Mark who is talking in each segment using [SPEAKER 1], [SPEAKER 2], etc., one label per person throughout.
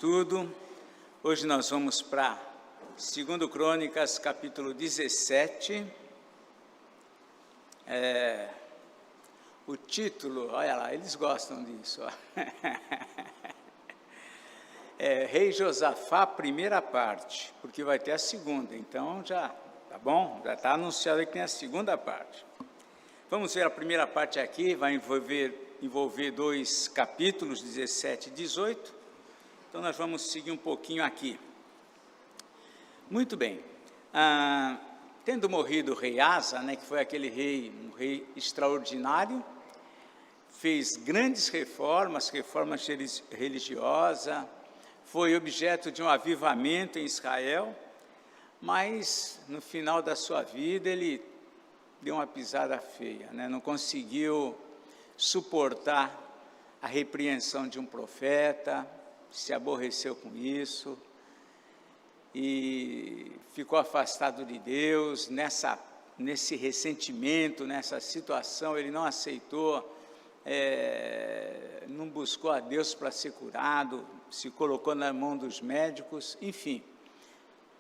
[SPEAKER 1] estudo. Hoje nós vamos para 2 Crônicas, capítulo 17. O título, olha lá, eles gostam disso. Rei Josafá, primeira parte, porque vai ter a segunda, então já, tá bom? Já está anunciado que tem a segunda parte. Vamos ver a primeira parte aqui, vai envolver dois capítulos, 17 e 18. Então, nós vamos seguir um pouquinho aqui. Muito bem. Tendo morrido o rei Asa, que foi aquele rei, um rei extraordinário, fez grandes reformas religiosas, foi objeto de um avivamento em Israel, mas no final da sua vida ele deu uma pisada feia, não conseguiu suportar a repreensão de um profeta, se aborreceu com isso e ficou afastado de Deus. Nesse ressentimento, nessa situação, ele não aceitou, não buscou a Deus para ser curado, se colocou na mão dos médicos, enfim,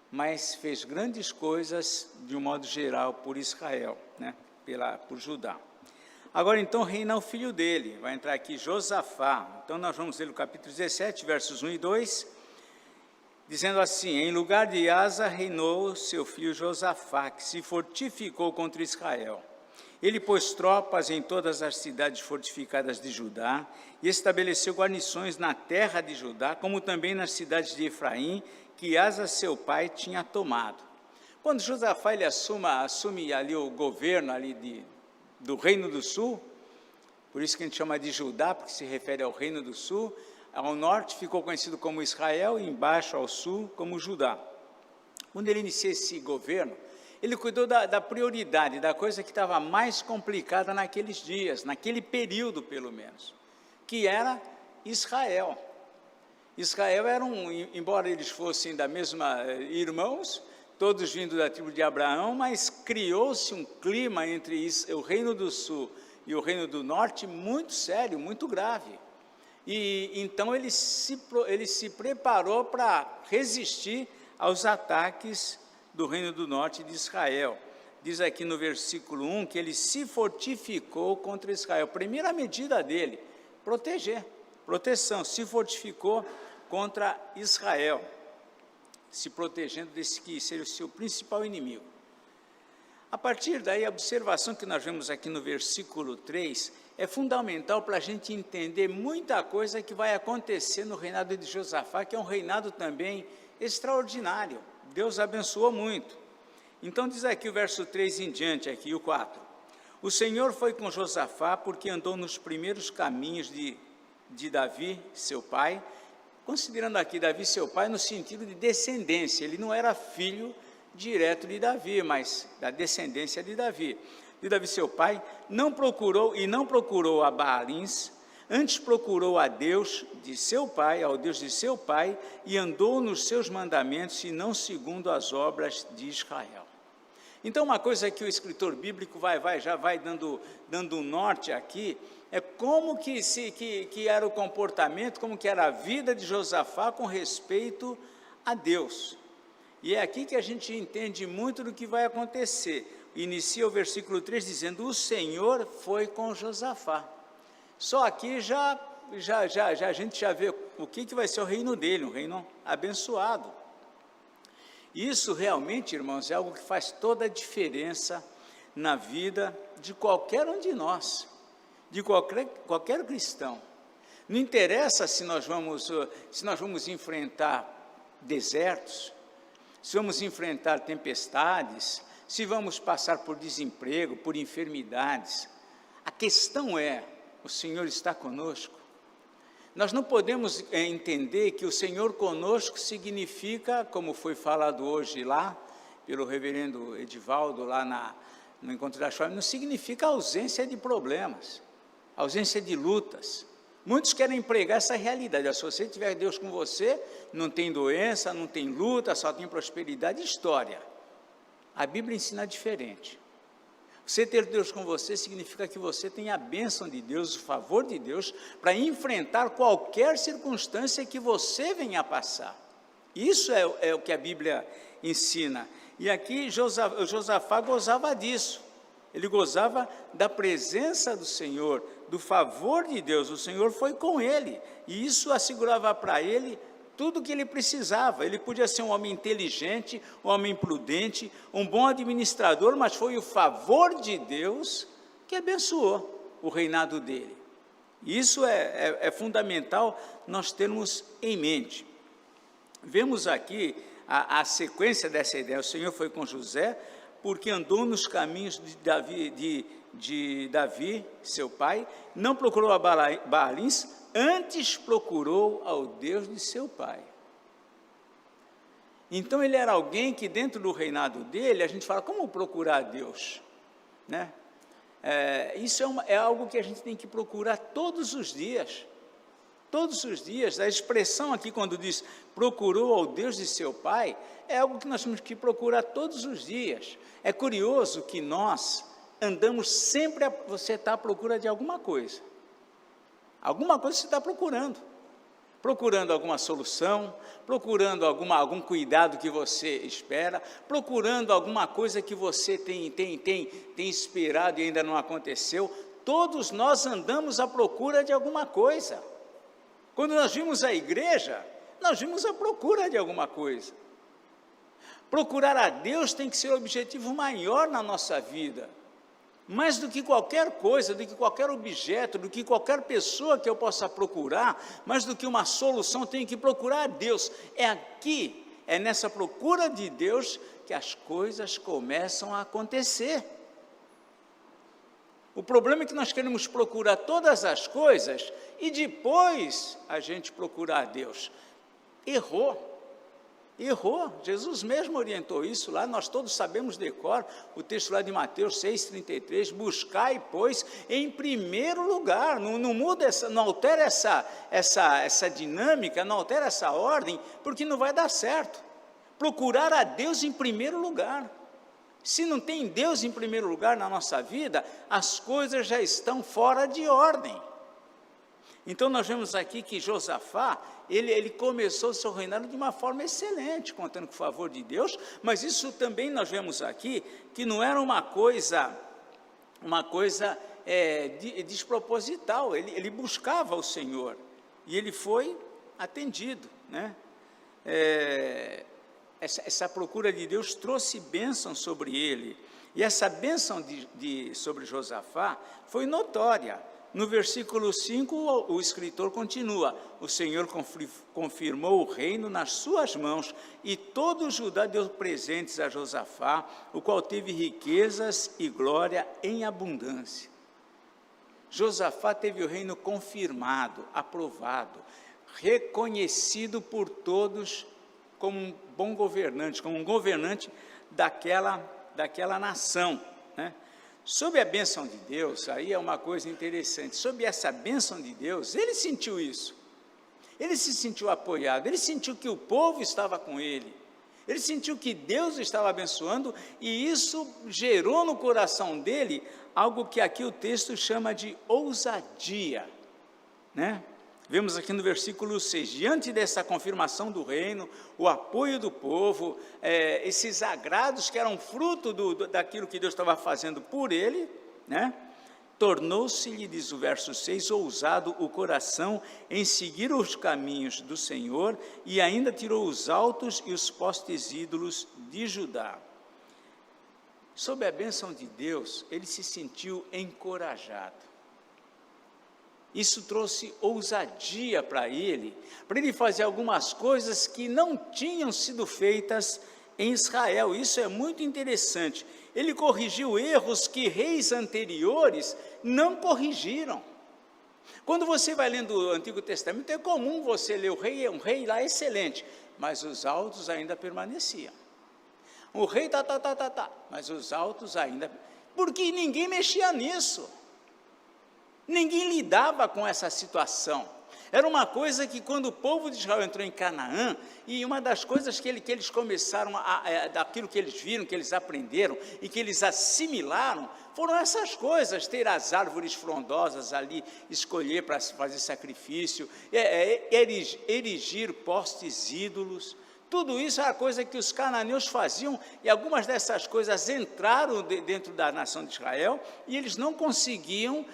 [SPEAKER 1] mas fez grandes coisas de um modo geral por Israel, por Judá. Agora, então, reina o filho dele, vai entrar aqui Josafá. Então, nós vamos ler o capítulo 17, versos 1 e 2, dizendo assim: em lugar de Asa, reinou seu filho Josafá, que se fortificou contra Israel. Ele pôs tropas em todas as cidades fortificadas de Judá e estabeleceu guarnições na terra de Judá, como também nas cidades de Efraim, que Asa, seu pai, tinha tomado. Quando Josafá ele assume ali o governo ali do Reino do Sul, por isso que a gente chama de Judá, porque se refere ao Reino do Sul. Ao norte ficou conhecido como Israel, e embaixo ao sul como Judá. Quando ele inicia esse governo, ele cuidou da prioridade, da coisa que estava mais complicada naqueles dias, naquele período pelo menos, que era Israel. Israel era embora eles fossem da mesma irmãos, todos vindo da tribo de Abraão, mas criou-se um clima entre o Reino do Sul e o Reino do Norte muito sério, muito grave. E então ele se preparou para resistir aos ataques do Reino do Norte de Israel. Diz aqui no versículo 1 que ele se fortificou contra Israel. Primeira medida dele, proteção, se fortificou contra Israel, se protegendo desse que seria o seu principal inimigo. A partir daí, a observação que nós vemos aqui no versículo 3 é fundamental para a gente entender muita coisa que vai acontecer no reinado de Josafá, que é um reinado também extraordinário. Deus abençoou muito. Então diz aqui o verso 3 em diante, aqui o 4. O Senhor foi com Josafá porque andou nos primeiros caminhos de Davi, seu pai, considerando aqui Davi, seu pai, no sentido de descendência. Ele não era filho direto de Davi, mas da descendência de Davi. De Davi, seu pai, não procurou a Baalins, antes procurou a Deus de seu pai, ao Deus de seu pai, e andou nos seus mandamentos e não segundo as obras de Israel. Então, uma coisa que o escritor bíblico já vai dando um norte aqui, é como que era o comportamento, como que era a vida de Josafá com respeito a Deus. E é aqui que a gente entende muito do que vai acontecer. Inicia o versículo 3 dizendo: o Senhor foi com Josafá. Só aqui a gente já vê o que vai ser o reino dele, um reino abençoado. Isso realmente, irmãos, é algo que faz toda a diferença na vida de qualquer um de nós, de qualquer cristão. Não interessa se nós vamos enfrentar desertos, se vamos enfrentar tempestades, se vamos passar por desemprego, por enfermidades. A questão é, o Senhor está conosco. Nós não podemos entender que o Senhor conosco significa, como foi falado hoje lá, pelo reverendo Edivaldo, lá no Encontro da Chave, não significa ausência de problemas, ausência de lutas. Muitos querem pregar essa realidade: se você tiver Deus com você, não tem doença, não tem luta, só tem prosperidade. História. A Bíblia ensina diferente. Você ter Deus com você significa que você tem a bênção de Deus, o favor de Deus, para enfrentar qualquer circunstância que você venha a passar. Isso é o que a Bíblia ensina. E aqui Josafá gozava disso. Ele gozava da presença do Senhor, do favor de Deus. O Senhor foi com ele, e isso assegurava para ele tudo o que ele precisava. Ele podia ser um homem inteligente, um homem prudente, um bom administrador, mas foi o favor de Deus que abençoou o reinado dele. Isso é fundamental nós termos em mente. Vemos aqui a sequência dessa ideia. O Senhor foi com José, porque andou nos caminhos de Davi, seu pai, não procurou a Baalins, antes procurou ao Deus de seu pai. Então ele era alguém que dentro do reinado dele, a gente fala, como procurar a Deus? Né? Isso é algo que a gente tem que procurar todos os dias. Todos os dias. A expressão aqui quando diz, procurou ao Deus de seu pai, é algo que nós temos que procurar todos os dias. É curioso que nós andamos sempre, você está à procura de alguma coisa. Alguma coisa você está procurando alguma solução, procurando algum cuidado que você espera, procurando alguma coisa que você tem esperado e ainda não aconteceu. Todos nós andamos à procura de alguma coisa. Quando nós vimos a igreja, nós vimos à procura de alguma coisa. Procurar a Deus tem que ser o objetivo maior na nossa vida. Mais do que qualquer coisa, do que qualquer objeto, do que qualquer pessoa que eu possa procurar, mais do que uma solução, tenho que procurar a Deus. É nessa procura de Deus que as coisas começam a acontecer. O problema é que nós queremos procurar todas as coisas e depois a gente procurar a Deus. Errou. Jesus mesmo orientou isso lá, nós todos sabemos de cor, o texto lá de Mateus 6,33, buscai, pois, em primeiro lugar, não muda, não altera essa dinâmica, não altera essa ordem, porque não vai dar certo. Procurar a Deus em primeiro lugar. Se não tem Deus em primeiro lugar na nossa vida, as coisas já estão fora de ordem. Então nós vemos aqui que Josafá, ele começou o seu reinado de uma forma excelente, contando com o favor de Deus, mas isso também nós vemos aqui, que não era uma coisa desproposital, ele buscava o Senhor, e ele foi atendido, né? Essa procura de Deus trouxe bênção sobre ele, e essa bênção sobre Josafá foi notória. No versículo 5, o escritor continua, o Senhor confirmou o reino nas suas mãos, e todo Judá deu presentes a Josafá, o qual teve riquezas e glória em abundância. Josafá teve o reino confirmado, aprovado, reconhecido por todos como um bom governante, como um governante daquela nação, né? Sob a bênção de Deus, aí é uma coisa interessante, sob essa bênção de Deus, ele sentiu isso, ele se sentiu apoiado, ele sentiu que o povo estava com ele sentiu que Deus estava abençoando, e isso gerou no coração dele algo que aqui o texto chama de ousadia, né? Vemos aqui no versículo 6, diante dessa confirmação do reino, o apoio do povo, esses agrados que eram fruto daquilo que Deus estava fazendo por ele, né? Tornou-se-lhe, diz o verso 6, ousado o coração em seguir os caminhos do Senhor, e ainda tirou os altos e os postes ídolos de Judá. Sob a bênção de Deus, ele se sentiu encorajado. Isso trouxe ousadia para ele fazer algumas coisas que não tinham sido feitas em Israel. Isso é muito interessante. Ele corrigiu erros que reis anteriores não corrigiram. Quando você vai lendo o Antigo Testamento, é comum você ler um rei lá excelente, mas os altos ainda permaneciam. O rei mas os altos ainda, porque ninguém mexia nisso. Ninguém lidava com essa situação. Era uma coisa que quando o povo de Israel entrou em Canaã, e uma das coisas que eles começaram, daquilo que eles viram, que eles aprenderam e que eles assimilaram, foram essas coisas, ter as árvores frondosas ali, escolher para fazer sacrifício, erigir postes ídolos. Tudo isso era coisa que os cananeus faziam, e algumas dessas coisas entraram dentro da nação de Israel, e eles não conseguiam,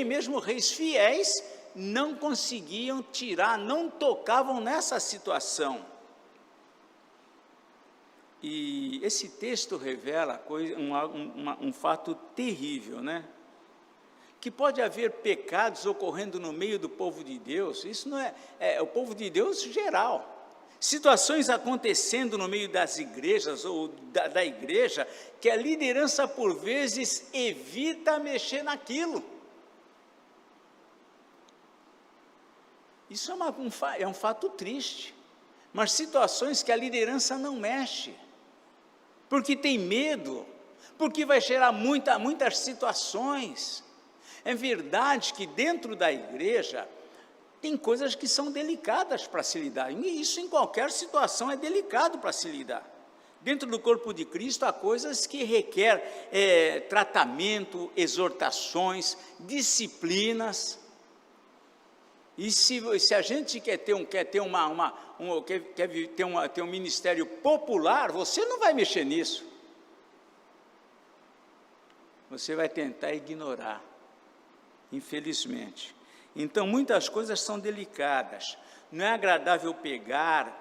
[SPEAKER 1] mesmo reis fiéis, não conseguiam tirar, não tocavam nessa situação. E esse texto revela um fato terrível, né? Que pode haver pecados ocorrendo no meio do povo de Deus, isso não é o povo de Deus geral. Situações acontecendo no meio das igrejas ou da igreja, que a liderança por vezes evita mexer naquilo. Isso é um fato triste, mas situações que a liderança não mexe, porque tem medo, porque vai gerar muitas situações. É verdade que dentro da igreja tem coisas que são delicadas para se lidar, e isso em qualquer situação é delicado para se lidar. Dentro do corpo de Cristo há coisas que requer tratamento, exortações, disciplinas. E se a gente quer ter um ministério popular, você não vai mexer nisso. Você vai tentar ignorar, infelizmente. Então, muitas coisas são delicadas. Não é agradável pregar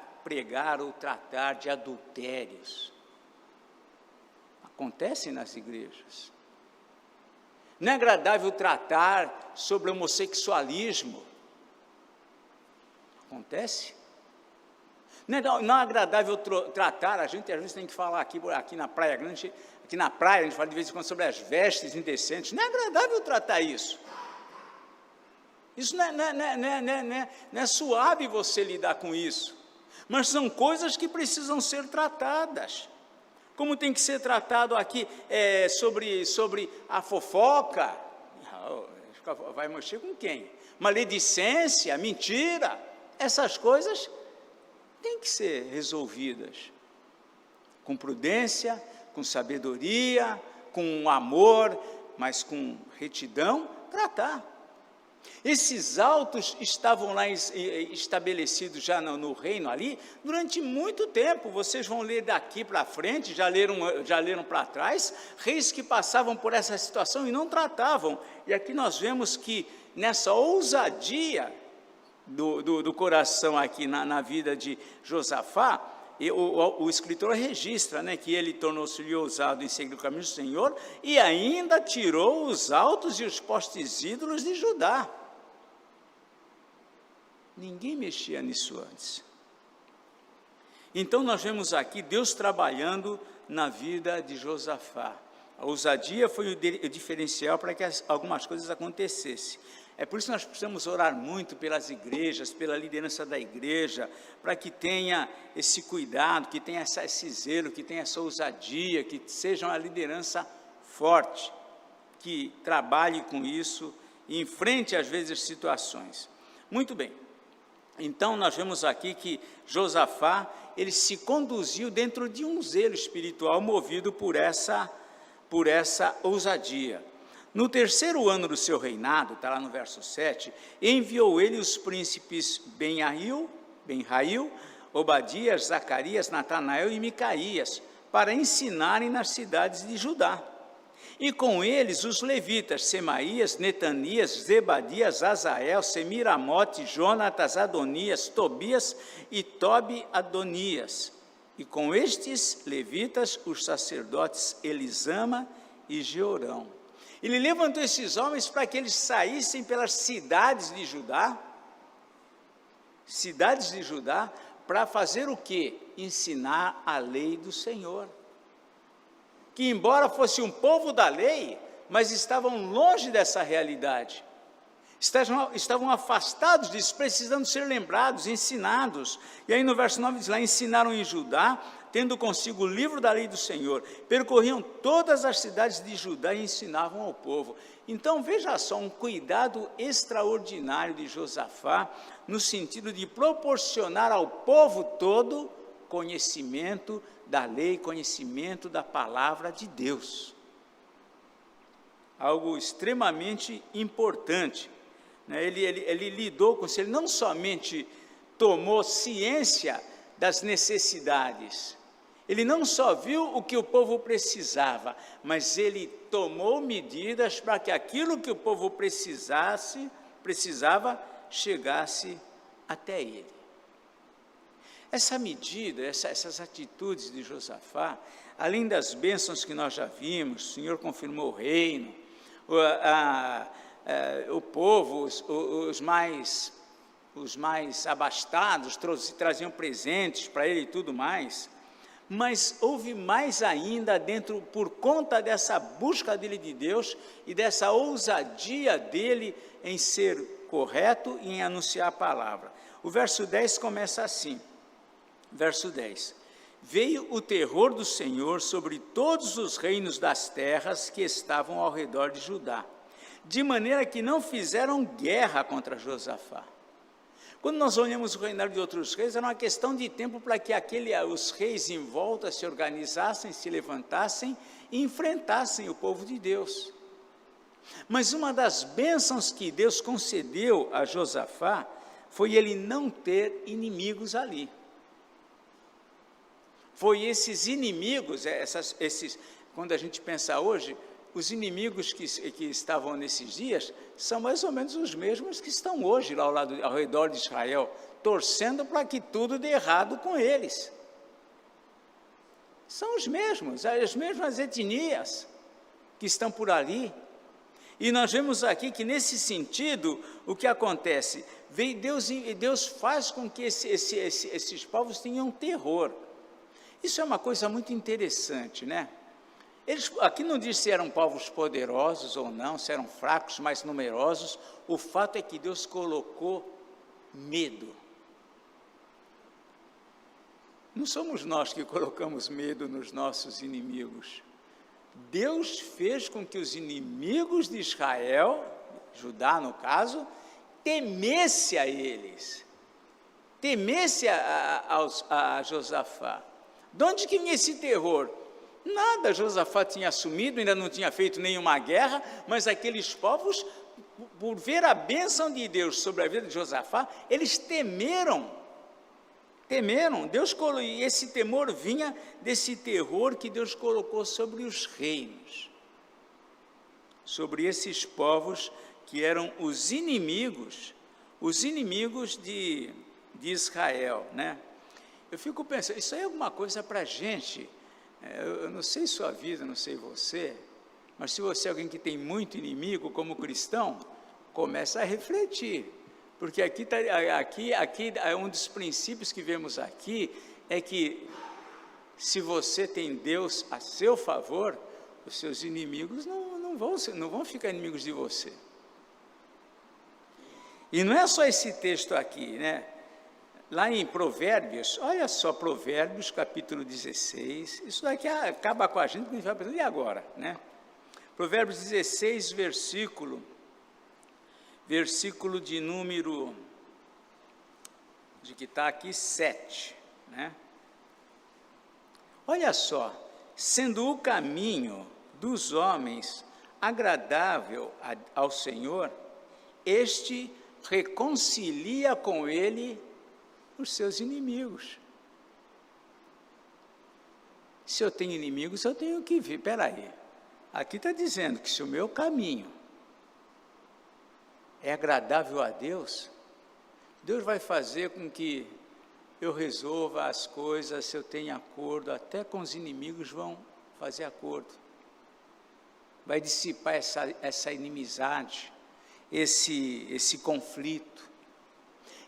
[SPEAKER 1] ou tratar de adultérios. Acontece nas igrejas. Não é agradável tratar sobre homossexualismo. Acontece. Não é agradável tratar, a gente às vezes tem que falar aqui na Praia Grande, aqui na praia a gente fala de vez em quando sobre as vestes indecentes. Não é agradável tratar isso. Isso não é suave você lidar com isso, mas são coisas que precisam ser tratadas, como tem que ser tratado aqui sobre a fofoca. Vai mexer com quem? Maledicência, mentira, essas coisas têm que ser resolvidas com prudência, com sabedoria, com amor, mas com retidão, tratar. Esses autos estavam lá estabelecidos já no reino ali, durante muito tempo. Vocês vão ler daqui para frente, já leram para trás, reis que passavam por essa situação e não tratavam. E aqui nós vemos que nessa ousadia do coração aqui na vida de Josafá, o escritor registra, né, que ele tornou-se ousado em seguir o caminho do Senhor e ainda tirou os altos e os postes ídolos de Judá. Ninguém mexia nisso antes. Então nós vemos aqui Deus trabalhando na vida de Josafá. A ousadia foi o diferencial para que algumas coisas acontecessem. É por isso que nós precisamos orar muito pelas igrejas, pela liderança da igreja, para que tenha esse cuidado, que tenha esse zelo, que tenha essa ousadia, que seja uma liderança forte, que trabalhe com isso e enfrente às vezes situações. Muito bem, então nós vemos aqui que Josafá, ele se conduziu dentro de um zelo espiritual movido por essa ousadia. No 3º ano do seu reinado, está lá no verso 7, enviou ele os príncipes Ben-Rail, Obadias, Zacarias, Natanael e Micaías, para ensinarem nas cidades de Judá. E com eles os levitas, Semaías, Netanias, Zebadias, Azael, Semiramote, Jonatas, Adonias, Tobias e Tobi-Adonias. E com estes levitas, os sacerdotes Elisama e Jeorão. Ele levantou esses homens para que eles saíssem pelas cidades de Judá, para fazer o quê? Ensinar a lei do Senhor. Que embora fosse um povo da lei, mas estavam longe dessa realidade. Estavam afastados disso, precisando ser lembrados, ensinados. E aí no verso 9 diz lá, ensinaram em Judá tendo consigo o livro da lei do Senhor, percorriam todas as cidades de Judá e ensinavam ao povo. Então, veja só, um cuidado extraordinário de Josafá, no sentido de proporcionar ao povo todo conhecimento da lei, conhecimento da palavra de Deus. Algo extremamente importante. Ele lidou com isso, ele não somente tomou ciência das necessidades, ele não só viu o que o povo precisava, mas ele tomou medidas para que aquilo que o povo precisava chegasse até ele. Essa medida, essas atitudes de Josafá, além das bênçãos que nós já vimos, o Senhor confirmou o reino, o povo, os mais abastados traziam presentes para ele e tudo mais, mas houve mais ainda por conta dessa busca dele de Deus e dessa ousadia dele em ser correto e em anunciar a palavra. O verso 10 começa assim, verso 10: veio o terror do Senhor sobre todos os reinos das terras que estavam ao redor de Judá, de maneira que não fizeram guerra contra Josafá. Quando nós olhamos o reinado de outros reis, era uma questão de tempo para que os reis em volta se organizassem, se levantassem e enfrentassem o povo de Deus. Mas uma das bênçãos que Deus concedeu a Josafá foi ele não ter inimigos ali. Foi esses inimigos, quando a gente pensa hoje, os inimigos que estavam nesses dias são mais ou menos os mesmos que estão hoje lá ao redor de Israel, torcendo para que tudo dê errado com eles. São os mesmos, as mesmas etnias que estão por ali. E nós vemos aqui que, nesse sentido, o que acontece? Deus faz com que esses povos tenham terror. Isso é uma coisa muito interessante, né? Aqui não diz se eram povos poderosos ou não, se eram fracos, mais numerosos. O fato é que Deus colocou medo. Não somos nós que colocamos medo nos nossos inimigos. Deus fez com que os inimigos de Israel, Judá no caso, temesse a eles, temesse a Josafá. De onde que vinha esse terror? Nada, Josafá tinha assumido, ainda não tinha feito nenhuma guerra, mas aqueles povos, por ver a bênção de Deus sobre a vida de Josafá, eles temeram, e esse temor vinha desse terror que Deus colocou sobre os reinos, sobre esses povos que eram os inimigos de Israel, né? Eu fico pensando, isso aí é alguma coisa para a gente. Eu não sei sua vida, não sei você, mas se você é alguém que tem muito inimigo como cristão, começa a refletir, porque aqui é um dos princípios que vemos aqui, é que se você tem Deus a seu favor, os seus inimigos não vão ficar inimigos de você. E não é só esse texto aqui, né? Lá em Provérbios, olha só, Provérbios capítulo 16, isso daqui acaba com a gente, que a gente vai pensando, e agora, né? Provérbios 16, versículo de número, de que está aqui, 7, né? Olha só, sendo o caminho dos homens agradável ao Senhor, este reconcilia com ele os seus inimigos. Se eu tenho inimigos, eu tenho que ver, peraí, aqui está dizendo que se o meu caminho é agradável a Deus, Deus vai fazer com que eu resolva as coisas, se eu tenho acordo, até com os inimigos vão fazer acordo, vai dissipar essa inimizade, esse conflito.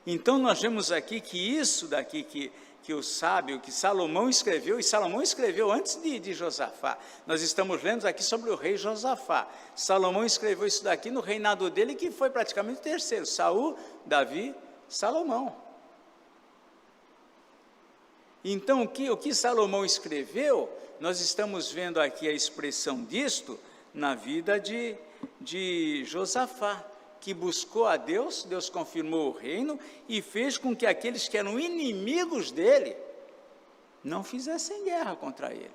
[SPEAKER 1] Então nós vemos aqui que isso daqui que o sábio, que Salomão escreveu, e Salomão escreveu antes de Josafá. Nós estamos lendo aqui sobre o rei Josafá. Salomão escreveu isso daqui no reinado dele, que foi praticamente o terceiro, Saul, Davi, Salomão. Então, o que Salomão escreveu, nós estamos vendo aqui a expressão disto na vida de Josafá, que buscou a Deus, Deus confirmou o reino e fez com que aqueles que eram inimigos dele não fizessem guerra contra ele.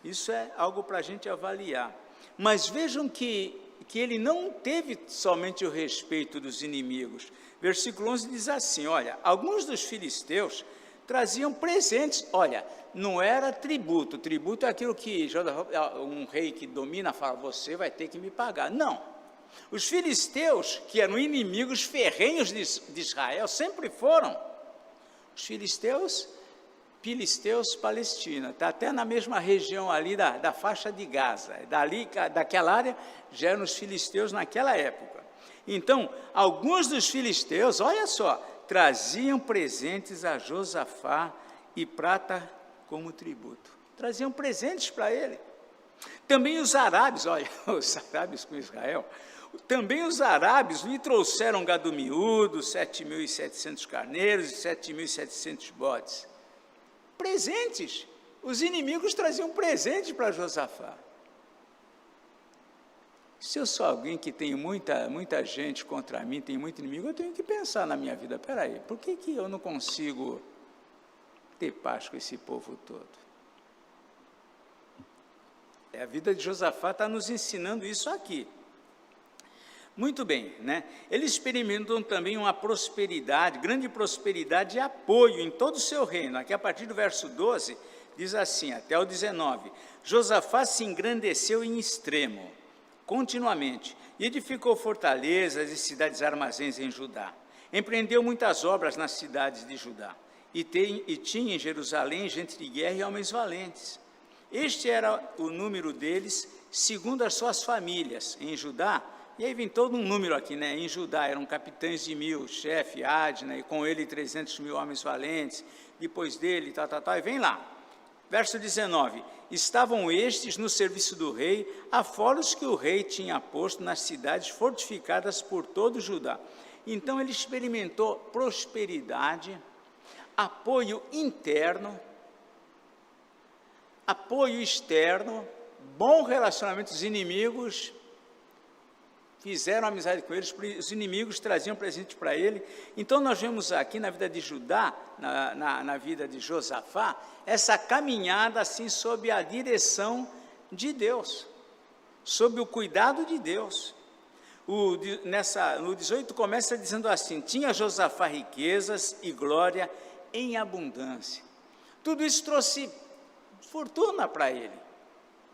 [SPEAKER 1] Isso é algo para a gente avaliar. Mas vejam que ele não teve somente o respeito dos inimigos. Versículo 11 diz assim, olha, alguns dos filisteus traziam presentes, olha, não era tributo é aquilo que um rei que domina fala, você vai ter que me pagar, não. Os filisteus, que eram inimigos ferrenhos de Israel, sempre foram. Os filisteus, Palestina, está até na mesma região ali da faixa de Gaza, daquela área já eram os filisteus naquela época. Então, alguns dos filisteus, olha só, traziam presentes a Josafá e prata como tributo. Traziam presentes para ele. Também os árabes, olha, os árabes com Israel, também os árabes lhe trouxeram gado miúdo, 7.700 carneiros e 7.700 bodes. Presentes. Os inimigos traziam presentes para Josafá. Se eu sou alguém que tem muita gente contra mim, tem muito inimigo, eu tenho que pensar na minha vida, peraí, por que eu não consigo ter paz com esse povo todo? A vida de Josafá está nos ensinando isso aqui. Muito bem, né? Eles experimentam também uma prosperidade, grande prosperidade e apoio em todo o seu reino. Aqui a partir do verso 12, diz assim, até o 19, Josafá se engrandeceu em extremo, continuamente, e edificou fortalezas e cidades armazéns em Judá. Empreendeu muitas obras nas cidades de Judá, e tinha em Jerusalém gente de guerra e homens valentes. Este era o número deles, segundo as suas famílias, em Judá. E aí vem todo um número aqui, né? Em Judá eram capitães de 1000, chefe Adna, e com ele 300.000 homens valentes, depois dele, e vem lá. Verso 19, estavam estes no serviço do rei, afora os que o rei tinha posto nas cidades fortificadas por todo Judá. Então ele experimentou prosperidade, apoio interno, apoio externo, bom relacionamento dos inimigos, fizeram amizade com eles, os inimigos traziam presente para ele. Então nós vemos aqui na vida de Judá, na vida de Josafá, essa caminhada assim sob a direção de Deus, sob o cuidado de Deus. No 18 começa dizendo assim, tinha Josafá riquezas e glória em abundância. Tudo isso trouxe fortuna para ele,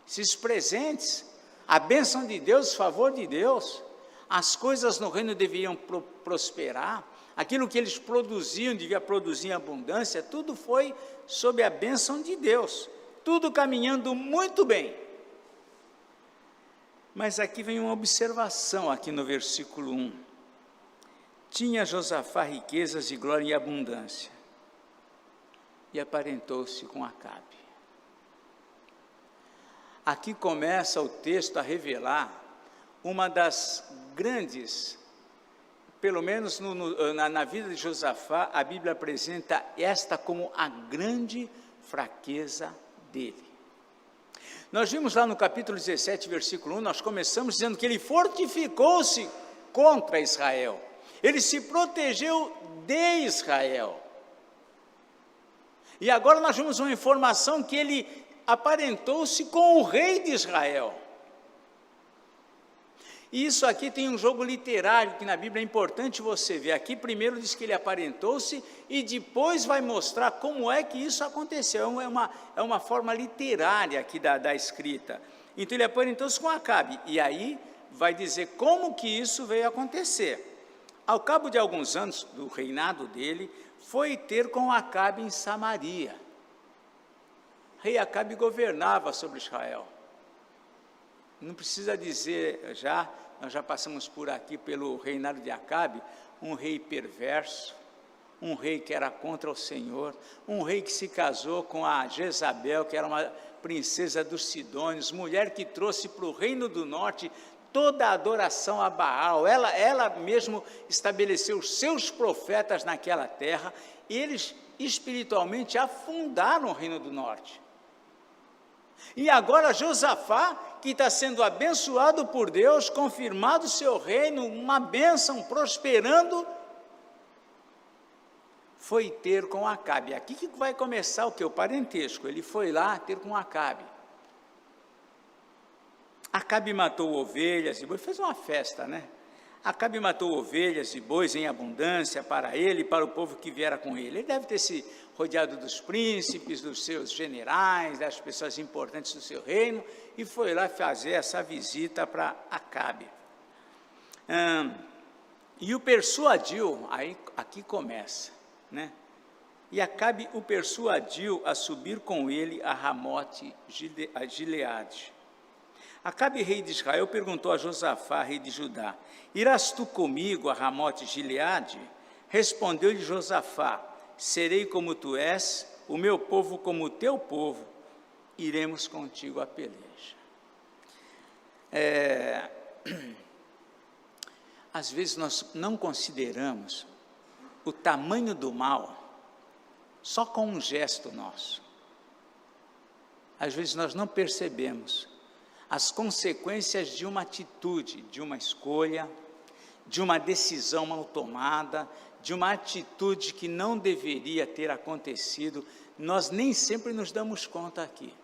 [SPEAKER 1] esses presentes, a bênção de Deus, o favor de Deus, as coisas no reino deveriam prosperar, aquilo que eles produziam, devia produzir em abundância, tudo foi sob a bênção de Deus, tudo caminhando muito bem. Mas aqui vem uma observação, aqui no versículo 1. Tinha Josafá riquezas e glória em abundância, e aparentou-se com Acabe. Aqui começa o texto a revelar uma das grandes, pelo menos na vida de Josafá, a Bíblia apresenta esta como a grande fraqueza dele. Nós vimos lá no capítulo 17, versículo 1, nós começamos dizendo que ele fortificou-se contra Israel, ele se protegeu de Israel. E agora nós vimos uma informação que ele aparentou-se com o rei de Israel. E isso aqui tem um jogo literário que na Bíblia é importante você ver. Aqui primeiro diz que ele aparentou-se e depois vai mostrar como é que isso aconteceu. É uma forma literária aqui da escrita. Então ele aparentou-se com Acabe. E aí vai dizer como que isso veio acontecer. Ao cabo de alguns anos do reinado dele, foi ter com Acabe em Samaria. Rei Acabe governava sobre Israel. Não precisa dizer nós já passamos por aqui pelo reinado de Acabe, um rei perverso, um rei que era contra o Senhor, um rei que se casou com a Jezabel, que era uma princesa dos Sidônios, mulher que trouxe para o reino do norte toda a adoração a Baal. Ela mesmo estabeleceu os seus profetas naquela terra, e eles espiritualmente afundaram o reino do norte. E agora Josafá, que está sendo abençoado por Deus, confirmado o seu reino, uma bênção, prosperando, foi ter com Acabe. Aqui que vai começar o que? O parentesco. Ele foi lá ter com Acabe. Acabe matou ovelhas e bois, fez uma festa, né? Acabe matou ovelhas e bois em abundância para ele e para o povo que viera com ele. Ele deve ter se rodeado dos príncipes, dos seus generais, das pessoas importantes do seu reino, e foi lá fazer essa visita para Acabe. E o persuadiu, aqui começa, né? E Acabe o persuadiu a subir com ele a Ramote Gileade. Acabe, rei de Israel, perguntou a Josafá, rei de Judá: irás tu comigo a Ramote Gileade? Respondeu-lhe Josafá: serei como tu és, o meu povo como o teu povo, iremos contigo à peleja. Às vezes nós não consideramos o tamanho do mal só com um gesto nosso. Às vezes nós não percebemos as consequências de uma atitude, de uma escolha, de uma decisão mal tomada, de uma atitude que não deveria ter acontecido. Nós nem sempre nos damos conta aqui.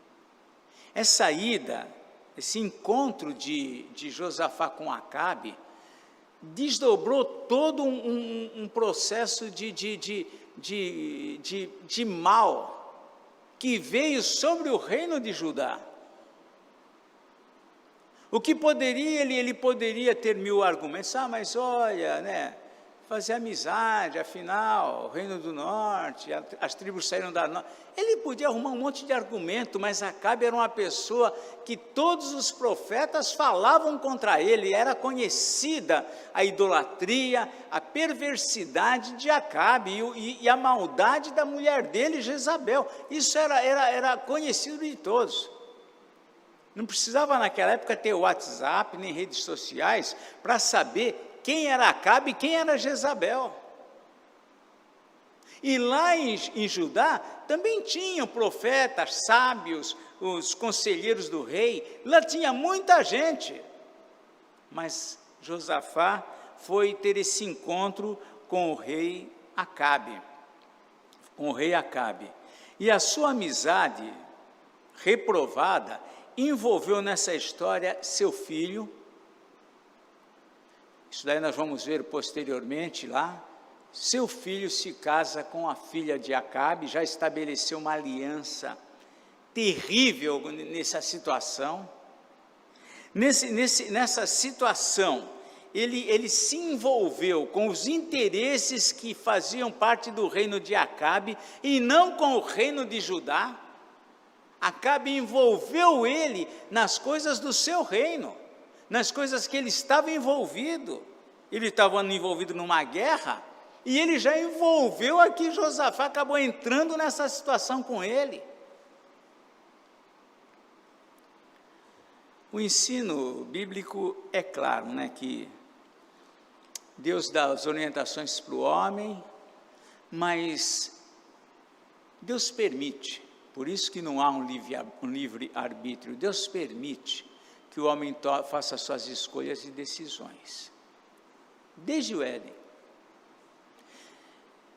[SPEAKER 1] Essa ida, esse encontro de Josafá com Acabe, desdobrou todo um processo de mal que veio sobre o reino de Judá. O que poderia, ele poderia ter mil argumentos, mas olha, né, fazer amizade, afinal, o reino do norte, as tribos saíram da norte. Ele podia arrumar um monte de argumento, mas Acabe era uma pessoa que todos os profetas falavam contra ele, era conhecida a idolatria, a perversidade de Acabe e a maldade da mulher dele, Jezabel. Isso era conhecido de todos. Não precisava naquela época ter WhatsApp, nem redes sociais, para saber quem era Acabe e quem era Jezabel. E lá em Judá também tinham profetas, sábios, os conselheiros do rei, lá tinha muita gente. Mas Josafá foi ter esse encontro com o rei Acabe. E a sua amizade reprovada envolveu nessa história seu filho. Isso daí nós vamos ver posteriormente lá. Seu filho se casa com a filha de Acabe, já estabeleceu uma aliança terrível nessa situação. Nessa situação, ele se envolveu com os interesses que faziam parte do reino de Acabe e não com o reino de Judá. Acabe envolveu ele nas coisas do seu reino, nas coisas que ele estava envolvido. Ele estava envolvido numa guerra, e ele já envolveu aqui. Josafá acabou entrando nessa situação com ele. O ensino bíblico é claro, né, que Deus dá as orientações para o homem, mas Deus permite. Por isso que não há um livre arbítrio. Deus permite que o homem faça suas escolhas e decisões. Desde o Éden.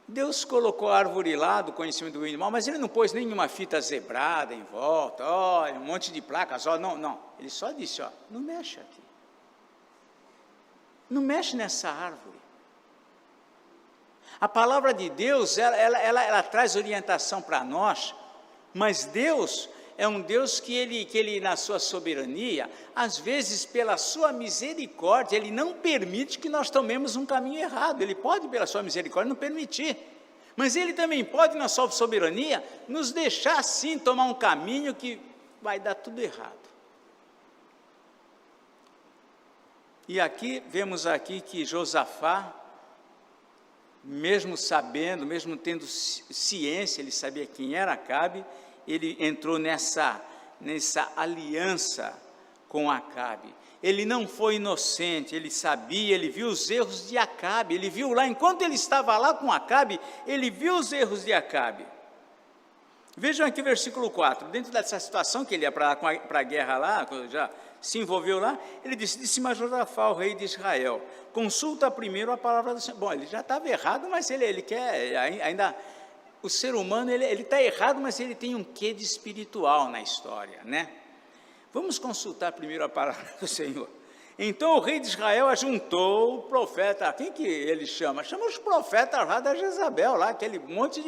[SPEAKER 1] Deus colocou a árvore lá do conhecimento do bem e do mal, mas ele não pôs nenhuma fita zebrada em volta, olha, um monte de placas, não. Ele só disse, não mexe aqui. Não mexe nessa árvore. A palavra de Deus, ela traz orientação para nós, mas Deus é um Deus que ele, na sua soberania, às vezes, pela sua misericórdia, Ele não permite que nós tomemos um caminho errado. Ele pode, pela sua misericórdia, não permitir. Mas Ele também pode, na sua soberania, nos deixar, sim, tomar um caminho que vai dar tudo errado. E aqui, vemos aqui que Josafá, mesmo sabendo, mesmo tendo ciência, ele sabia quem era Acabe, ele entrou nessa aliança com Acabe. Ele não foi inocente, ele sabia, ele viu os erros de Acabe, ele viu lá, enquanto ele estava lá com Acabe, ele viu os erros de Acabe. Vejam aqui o versículo 4, dentro dessa situação que ele ia para a guerra lá, já se envolveu lá, ele disse a Josafá, o rei de Israel, consulta primeiro a palavra do Senhor. Bom, ele já estava errado, mas ele quer, ainda, o ser humano, ele está errado, mas ele tem um quê de espiritual na história, né? Vamos consultar primeiro a palavra do Senhor. Então o rei de Israel ajuntou o profeta, quem que ele chama? Chama os profetas lá da Jezabel, lá, aquele monte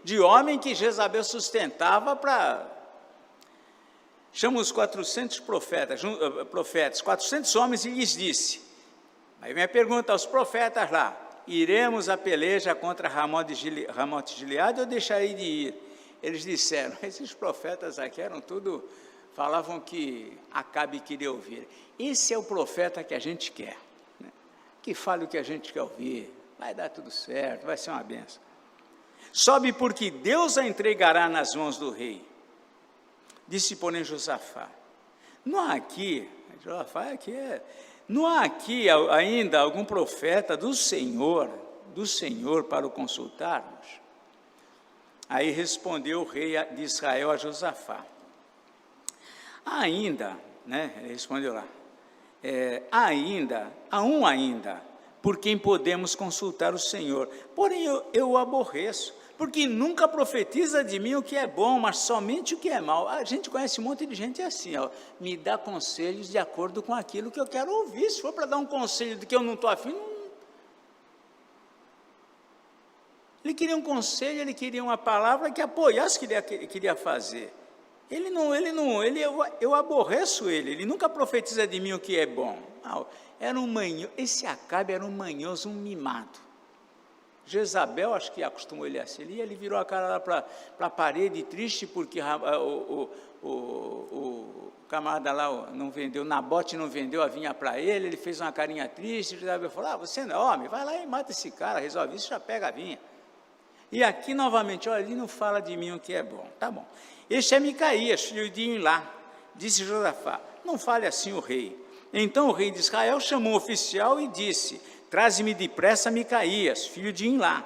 [SPEAKER 1] de homem que Jezabel sustentava para... Chama os 400 profetas, 400 homens, e lhes disse, aí vem a pergunta aos profetas lá, iremos a peleja contra Ramote de Gileade ou deixarei de ir? Eles disseram, esses profetas aqui eram tudo... falavam que Acabe queria ouvir. Esse é o profeta que a gente quer, né? Que fale o que a gente quer ouvir, vai dar tudo certo, vai ser uma benção. Sobe porque Deus a entregará nas mãos do rei. Disse, porém, Josafá, não há aqui ainda algum profeta do Senhor para o consultarmos? Aí respondeu o rei de Israel a Josafá, ainda, né, ele respondeu lá, ainda, por quem podemos consultar o Senhor, porém eu o aborreço, porque nunca profetiza de mim o que é bom, mas somente o que é mal. A gente conhece um monte de gente assim, ó, me dá conselhos de acordo com aquilo que eu quero ouvir, se for para dar um conselho de que eu não estou afim, não... Ele queria um conselho, ele queria uma palavra que apoiasse o que ele queria fazer. Eu aborreço ele nunca profetiza de mim o que é bom. Esse Acabe era um manhoso, um mimado. Jezabel, acho que acostumou ele assim, ele virou a cara lá para a parede, triste, porque o camarada lá não vendeu, Nabote não vendeu a vinha para ele fez uma carinha triste, Jezabel falou, você não é homem, vai lá e mata esse cara, resolve isso, já pega a vinha. E aqui, novamente, olha, ele não fala de mim o que é bom, tá bom. Este é Micaías, filho de Imlá, disse Josafá, não fale assim o rei. Então o rei de Israel chamou o oficial e disse, traze-me depressa Micaías, filho de Imlá.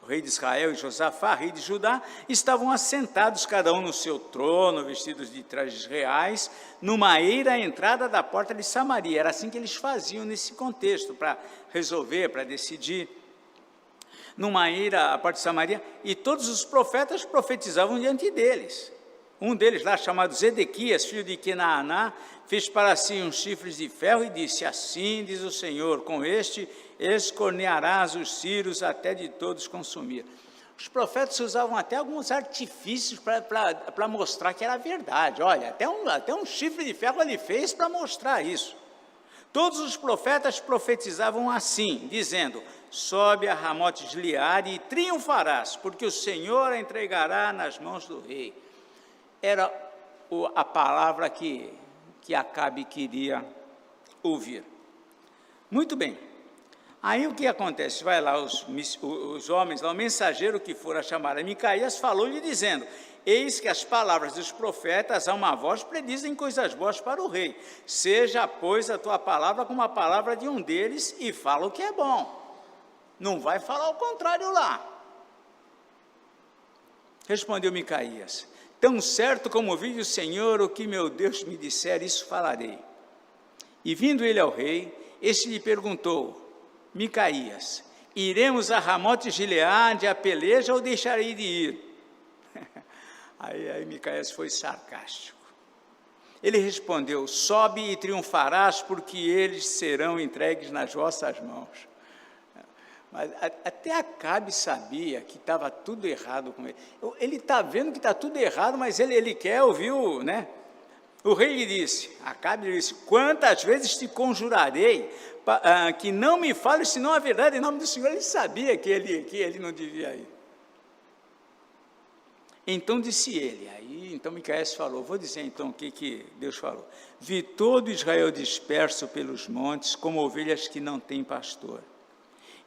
[SPEAKER 1] O rei de Israel e Josafá, rei de Judá, estavam assentados, cada um no seu trono, vestidos de trajes reais, numa eira à entrada da porta de Samaria. Era assim que eles faziam nesse contexto, para resolver, para decidir. Numa eira à porta de Samaria, e todos os profetas profetizavam diante deles. Um deles lá, chamado Zedequias, filho de Kenaaná, fez para si uns chifres de ferro e disse, assim diz o Senhor, com este escornearás os círios até de todos consumir. Os profetas usavam até alguns artifícios para mostrar que era verdade. Olha, até um chifre de ferro ele fez para mostrar isso. Todos os profetas profetizavam assim, dizendo, sobe a Ramote de Gileade e triunfarás, porque o Senhor a entregará nas mãos do rei. Era a palavra que Acabe queria ouvir. Muito bem. Aí o que acontece? Vai lá os homens, lá, o mensageiro que fora chamar a Micaías, falou-lhe dizendo, eis que as palavras dos profetas a uma voz predizem coisas boas para o rei. Seja, pois, a tua palavra como a palavra de um deles e fala o que é bom. Não vai falar o contrário lá. Respondeu Micaías, tão certo como vive o Senhor, o que meu Deus me disser, isso falarei. E vindo ele ao rei, este lhe perguntou, Micaías, iremos a Ramote de Gileade a peleja ou deixarei de ir? Aí Micaías foi sarcástico. Ele respondeu, sobe e triunfarás, porque eles serão entregues nas vossas mãos. Mas até Acabe sabia que estava tudo errado com ele. Ele está vendo que está tudo errado, mas ele quer ouvir né? O rei lhe disse, Acabe lhe disse, quantas vezes te conjurarei que não me fales senão a verdade em nome do Senhor? Ele sabia que ele não devia ir. Então disse ele, então Micaías falou, vou dizer então o que Deus falou. Vi todo Israel disperso pelos montes, como ovelhas que não têm pastor.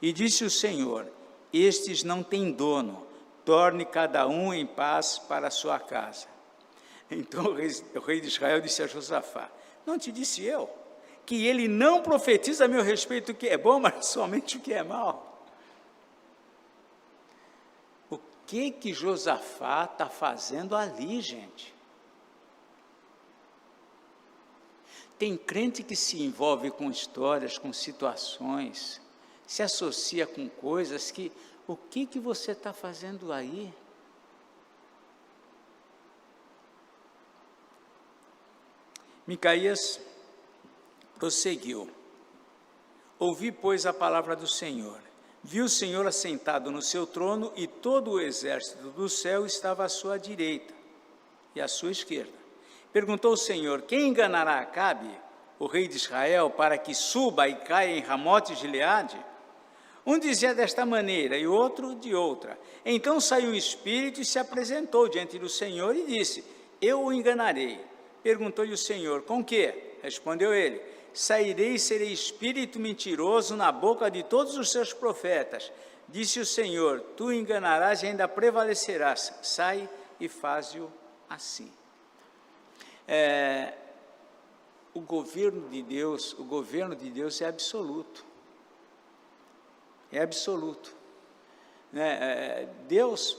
[SPEAKER 1] E disse o Senhor, estes não têm dono, torne cada um em paz para a sua casa. Então o rei de Israel disse a Josafá: não te disse eu que ele não profetiza a meu respeito o que é bom, mas somente o que é mal? O que Josafá está fazendo ali, gente? Tem crente que se envolve com histórias, com situações, se associa com coisas que... O que você está fazendo aí? Micaías prosseguiu: ouvi, pois, a palavra do Senhor. Vi o Senhor assentado no seu trono, e todo o exército do céu estava à sua direita e à sua esquerda. Perguntou o Senhor: quem enganará Acabe, o rei de Israel, para que suba e caia em Ramote de Gileade? Um dizia desta maneira e outro de outra. Então saiu o espírito e se apresentou diante do Senhor e disse: eu o enganarei. Perguntou-lhe o Senhor: com que? Respondeu ele: sairei e serei espírito mentiroso na boca de todos os seus profetas. Disse o Senhor: tu enganarás e ainda prevalecerás. Sai e faze-o assim. O governo de Deus é absoluto. É absoluto. Deus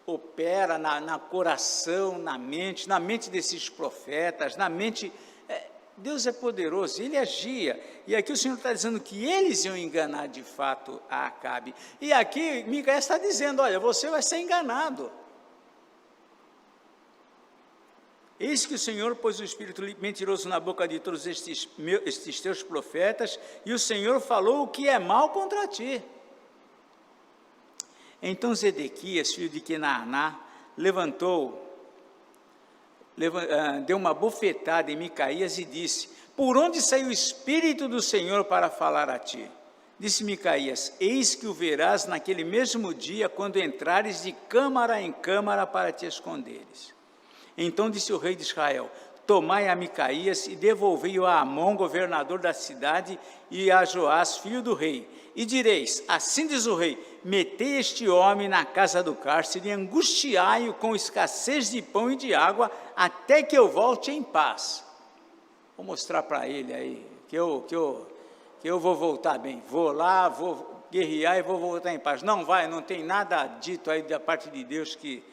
[SPEAKER 1] opera na coração, na mente desses profetas, na mente... Deus é poderoso, Ele agia. E aqui o Senhor está dizendo que eles iam enganar de fato a Acabe. E aqui Micaías está dizendo: olha, você vai ser enganado. Eis que o Senhor pôs o espírito mentiroso na boca de todos estes teus profetas, e o Senhor falou o que é mal contra ti. Então Zedequias, filho de Kenaná, deu uma bofetada em Micaías e disse: por onde saiu o Espírito do Senhor para falar a ti? Disse Micaías: eis que o verás naquele mesmo dia, quando entrares de câmara em câmara para te esconderes. Então disse o rei de Israel: tomai a Micaías e devolvei-o a Amon, governador da cidade, e a Joás, filho do rei. E direis: assim diz o rei: metei este homem na casa do cárcere e angustiai-o com escassez de pão e de água, até que eu volte em paz. Vou mostrar para ele aí que eu vou voltar bem. Vou lá, vou guerrear e vou voltar em paz. Não tem nada dito aí da parte de Deus que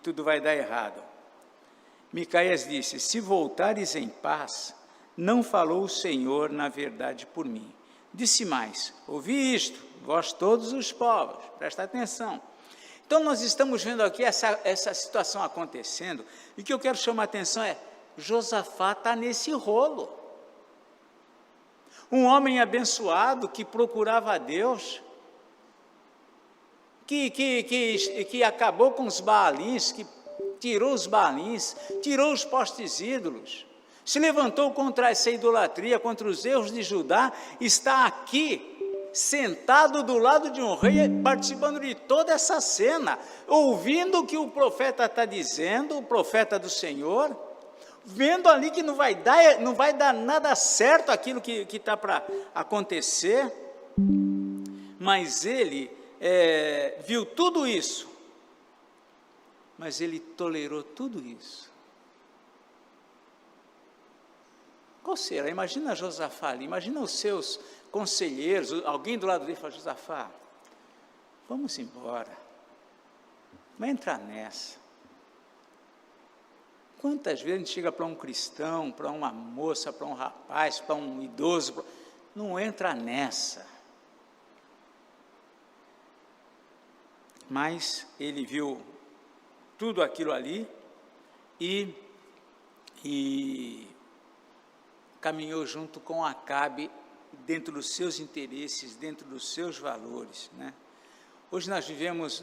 [SPEAKER 1] tudo vai dar errado. Micaías disse: se voltares em paz, não falou o Senhor na verdade por mim. Disse mais: ouvi isto, vós todos os povos, presta atenção. Então nós estamos vendo aqui essa situação acontecendo, e o que eu quero chamar a atenção é: Josafá está nesse rolo. Um homem abençoado que procurava a Deus, que acabou com os Baalins, que tirou os Baalins, tirou os postes ídolos, se levantou contra essa idolatria, contra os erros de Judá, está aqui, sentado do lado de um rei, participando de toda essa cena, ouvindo o que o profeta está dizendo, o profeta do Senhor, vendo ali que não vai dar nada certo aquilo que está para acontecer, mas ele viu tudo isso, mas ele tolerou tudo isso. Qual será? Imagina Josafá ali, imagina os seus conselheiros, alguém do lado dele fala: Josafá, vamos embora, vai entrar nessa. Quantas vezes a gente chega para um cristão, para uma moça, para um rapaz, para um idoso, não entra nessa. Mas ele viu tudo aquilo ali e caminhou junto com Acabe, dentro dos seus interesses, dentro dos seus valores, né? Hoje nós vivemos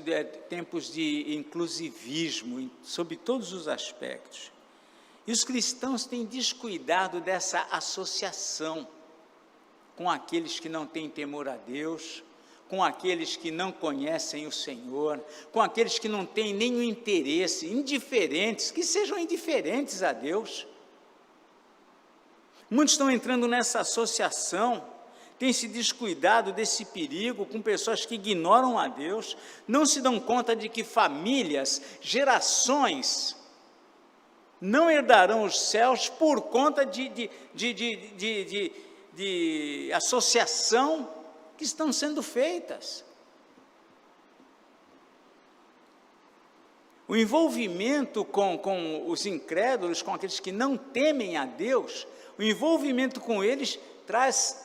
[SPEAKER 1] tempos de inclusivismo, sob todos os aspectos. E os cristãos têm descuidado dessa associação com aqueles que não têm temor a Deus, com aqueles que não conhecem o Senhor, com aqueles que não têm nenhum interesse, indiferentes, que sejam indiferentes a Deus. Muitos estão entrando nessa associação, têm se descuidado desse perigo com pessoas que ignoram a Deus, não se dão conta de que famílias, gerações, não herdarão os céus por conta de associação que estão sendo feitas. O envolvimento com os incrédulos, com aqueles que não temem a Deus, o envolvimento com eles traz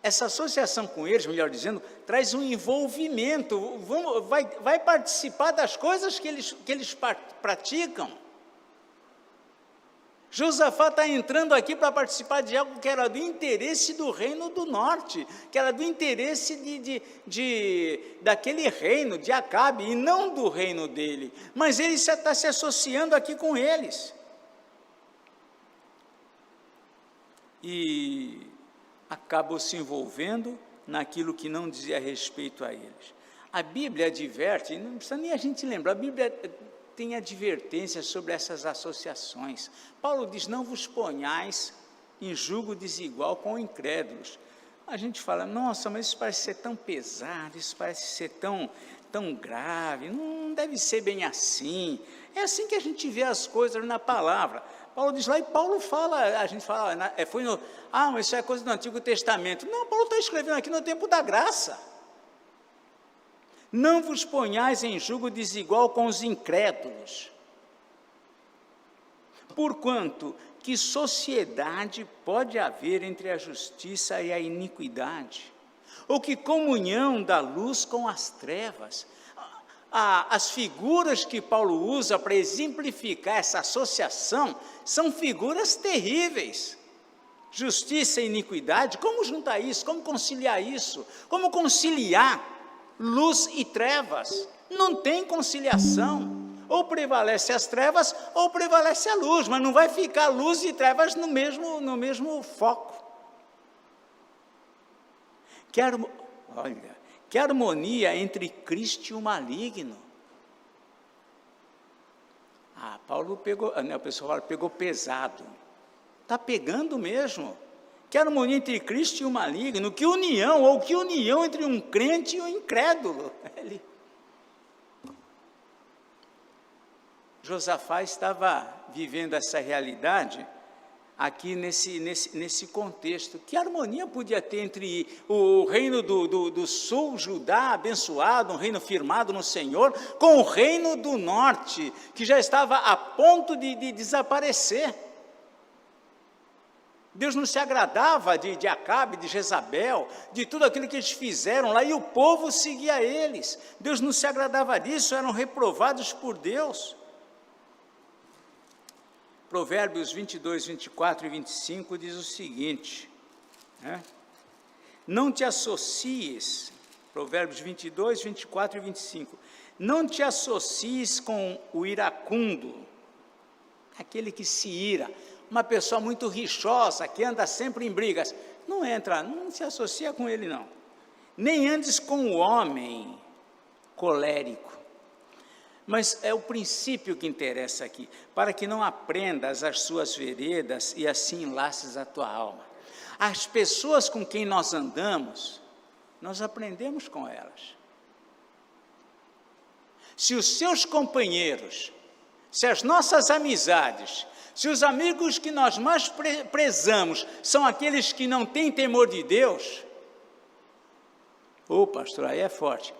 [SPEAKER 1] essa associação com eles, melhor dizendo, traz um envolvimento, vai participar das coisas que eles praticam. Josafá está entrando aqui para participar de algo que era do interesse do reino do norte, que era do interesse daquele reino, de Acabe, e não do reino dele. Mas ele está se associando aqui com eles. E acabou se envolvendo naquilo que não dizia respeito a eles. A Bíblia adverte, não precisa nem a gente lembrar, a Bíblia tem advertências sobre essas associações. Paulo diz, não vos ponhais em julgo desigual com incrédulos. A gente fala, nossa, mas isso parece ser tão pesado, isso parece ser tão grave, não deve ser bem assim. É assim que a gente vê as coisas na palavra. Paulo diz lá, e Paulo fala, a gente fala, mas isso é coisa do Antigo Testamento. Não, Paulo está escrevendo aqui no tempo da graça. Não vos ponhais em julgo desigual com os incrédulos. Porquanto, que sociedade pode haver entre a justiça e a iniquidade? Ou que comunhão da luz com as trevas? As figuras que Paulo usa para exemplificar essa associação são figuras terríveis. Justiça e iniquidade, como juntar isso? Como conciliar isso? Como conciliar luz e trevas? Não tem conciliação. Ou prevalece as trevas, ou prevalece a luz, mas não vai ficar luz e trevas no mesmo foco. Que harmonia entre Cristo e o maligno. Paulo pegou, o pessoal fala, pegou pesado. Está pegando mesmo. Que harmonia entre Cristo e o maligno, que união entre um crente e um incrédulo. Josafá estava vivendo essa realidade aqui nesse contexto. Que harmonia podia ter entre o reino do sul, Judá, abençoado, um reino firmado no Senhor, com o reino do norte, que já estava a ponto de desaparecer. Deus não se agradava de Acabe, de Jezabel, de tudo aquilo que eles fizeram lá, e o povo seguia eles. Deus não se agradava disso, eram reprovados por Deus. Provérbios 22, 24 e 25 diz o seguinte, não te associes, Provérbios 22, 24 e 25, não te associes com o iracundo, aquele que se ira, uma pessoa muito rixosa, que anda sempre em brigas, não se associa com ele não, nem andes com o homem colérico. Mas é o princípio que interessa aqui, para que não aprendas as suas veredas e assim enlaces a tua alma. As pessoas com quem nós andamos, nós aprendemos com elas. Se os seus companheiros, se as nossas amizades, se os amigos que nós mais prezamos são aqueles que não têm temor de Deus, pastor, aí é forte,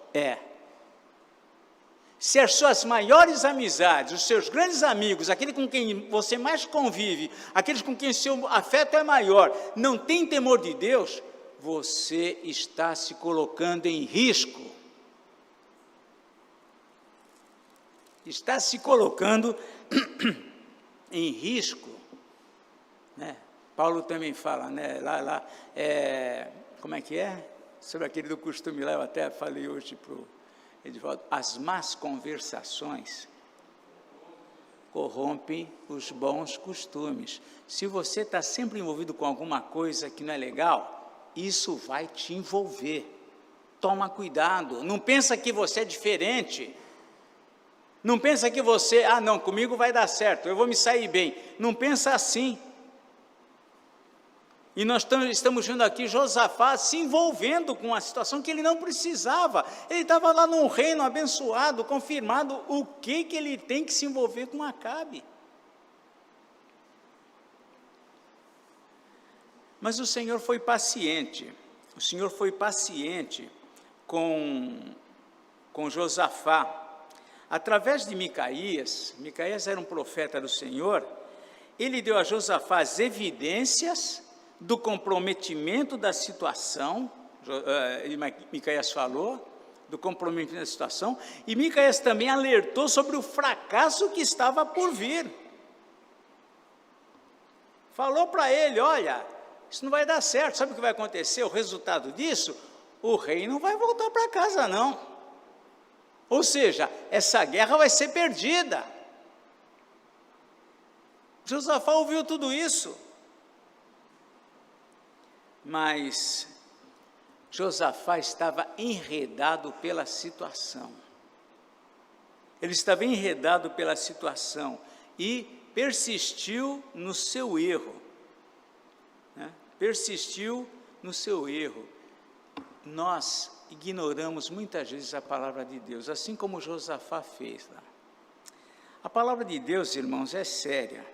[SPEAKER 1] Se as suas maiores amizades, os seus grandes amigos, aquele com quem você mais convive, aqueles com quem o seu afeto é maior, não tem temor de Deus, você está se colocando em risco. Está se colocando em risco. Paulo também fala, como é que é? Sobre aquele do costume lá, eu até falei hoje para o Edivaldo, as más conversações corrompem os bons costumes. Se você está sempre envolvido com alguma coisa que não é legal, isso vai te envolver. Toma cuidado, não pensa que você é diferente, não pensa que você, não, comigo vai dar certo, eu vou me sair bem, não pensa assim. E nós estamos vendo aqui Josafá se envolvendo com uma situação que ele não precisava. Ele estava lá num reino abençoado, confirmado. O que ele tem que se envolver com Acabe? Mas o Senhor foi paciente. O Senhor foi paciente com Josafá. Através de Micaías era um profeta do Senhor, ele deu a Josafá as evidências do comprometimento da situação. Micaías falou do comprometimento da situação, e Micaías também alertou sobre o fracasso que estava por vir. Falou para ele: olha, isso não vai dar certo, sabe o que vai acontecer? O resultado disso, o rei não vai voltar para casa não, ou seja, essa guerra vai ser perdida. Josafá ouviu tudo isso, mas Josafá estava enredado pela situação. Ele estava enredado pela situação e persistiu no seu erro. Persistiu no seu erro. Nós ignoramos muitas vezes a palavra de Deus, assim como Josafá fez lá. A palavra de Deus, irmãos, é séria.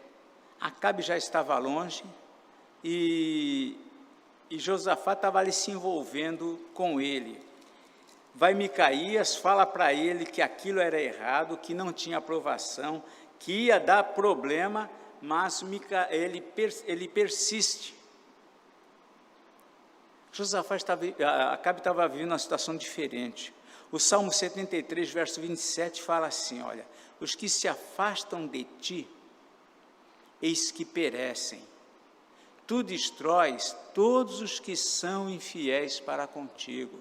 [SPEAKER 1] Acabe já estava longe e Josafá estava ali se envolvendo com ele. Vai Micaías, fala para ele que aquilo era errado, que não tinha aprovação, que ia dar problema, mas ele persiste. Acabe estava vivendo uma situação diferente. O Salmo 73, verso 27, fala assim, olha: os que se afastam de ti, eis que perecem. Tu destróis todos os que são infiéis para contigo.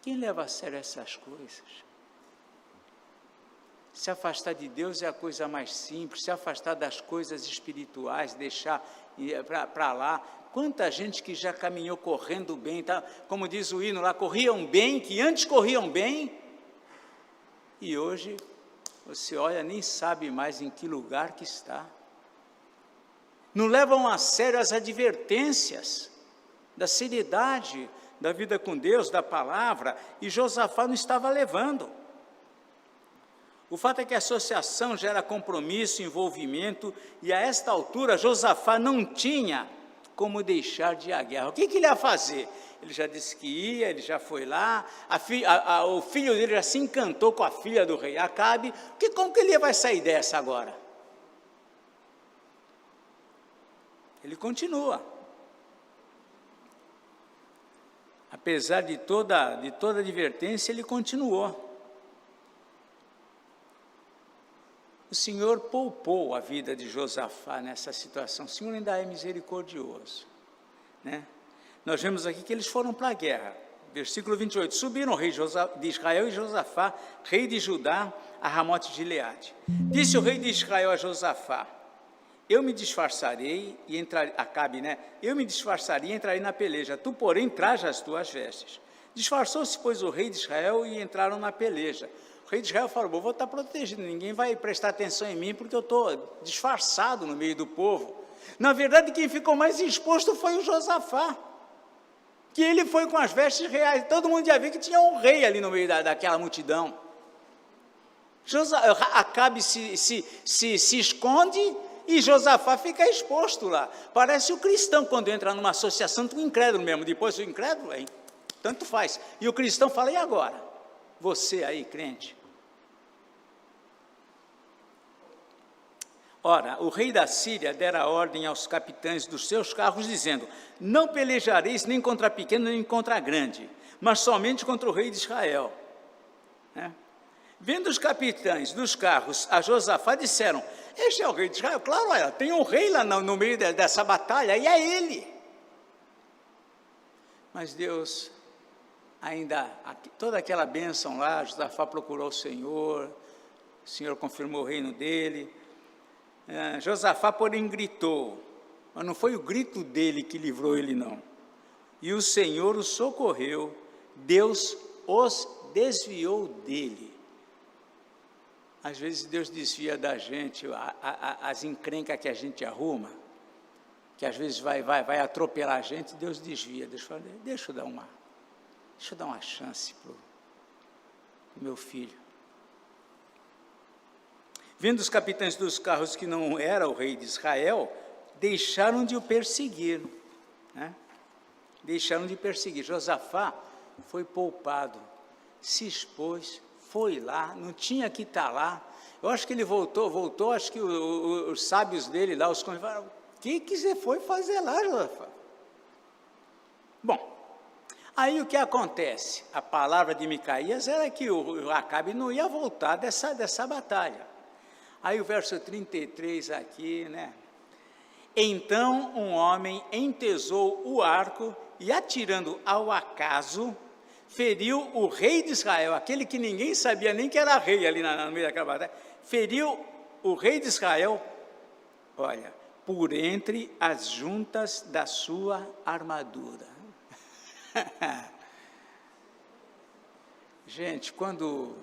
[SPEAKER 1] Quem leva a sério essas coisas? Se afastar de Deus é a coisa mais simples, se afastar das coisas espirituais, deixar para lá. Quanta gente que já caminhou correndo bem, tá? Como diz o hino lá, corriam bem, que antes corriam bem, e hoje você olha, nem sabe mais em que lugar que está. Não levam a sério as advertências da seriedade da vida com Deus, da palavra, e Josafá não estava levando. O fato é que a associação gera compromisso, envolvimento, e a esta altura Josafá não tinha como deixar de ir à guerra. O que ele ia fazer? Ele já disse que ia, ele já foi lá, o filho dele já se encantou com a filha do rei Acabe. Como que ele vai sair dessa agora? Ele continua. Apesar de toda advertência, ele continuou. O Senhor poupou a vida de Josafá nessa situação. O Senhor ainda é misericordioso, né? Nós vemos aqui que eles foram para a guerra. Versículo 28. Subiram o rei de Israel e Josafá, rei de Judá, a Ramote de Gileade. Disse o rei de Israel a Josafá: eu me disfarçarei e entrarei, Acabe, né? Eu me disfarçarei e entrarei na peleja, tu, porém, traja as tuas vestes. Disfarçou-se, pois, o rei de Israel e entraram na peleja. O rei de Israel falou: vou estar protegido, ninguém vai prestar atenção em mim, porque eu estou disfarçado no meio do povo. Na verdade, quem ficou mais exposto foi o Josafá, que ele foi com as vestes reais. Todo mundo já viu que tinha um rei ali no meio daquela multidão. Acabe se esconde e Josafá fica exposto lá. Parece o cristão quando entra numa associação com o incrédulo mesmo. Depois o incrédulo, hein? Tanto faz. E o cristão fala: e agora? Você aí, crente? Ora, o rei da Síria dera ordem aos capitães dos seus carros, dizendo: não pelejareis nem contra pequeno, nem contra grande, mas somente contra o rei de Israel. Vendo os capitães dos carros a Josafá, disseram: este é o rei de Israel. Claro, olha, tem um rei lá no meio dessa batalha, e é ele. Mas Deus, ainda, toda aquela bênção lá, Josafá procurou o Senhor confirmou o reino dele. Josafá, porém, gritou, mas não foi o grito dele que livrou ele, não. E o Senhor o socorreu, Deus os desviou dele. Às vezes Deus desvia da gente as encrencas que a gente arruma, que às vezes vai atropelar a gente, Deus desvia. Deixa eu dar uma chance para o meu filho. Vendo os capitães dos carros que não era o rei de Israel, deixaram de o perseguir, né? Deixaram de perseguir. Josafá foi poupado, se expôs, foi lá, não tinha que estar lá. Eu acho que ele voltou, acho que os sábios dele lá, os conselheiros, falaram: o que você foi fazer lá, Josafá? Bom, aí o que acontece? A palavra de Micaías era que o Acabe não ia voltar dessa batalha. Aí o verso 33 aqui, né? Então um homem entesou o arco e, atirando ao acaso, feriu o rei de Israel, aquele que ninguém sabia nem que era rei ali no meio daquela batalha, feriu o rei de Israel, olha, por entre as juntas da sua armadura. Gente, quando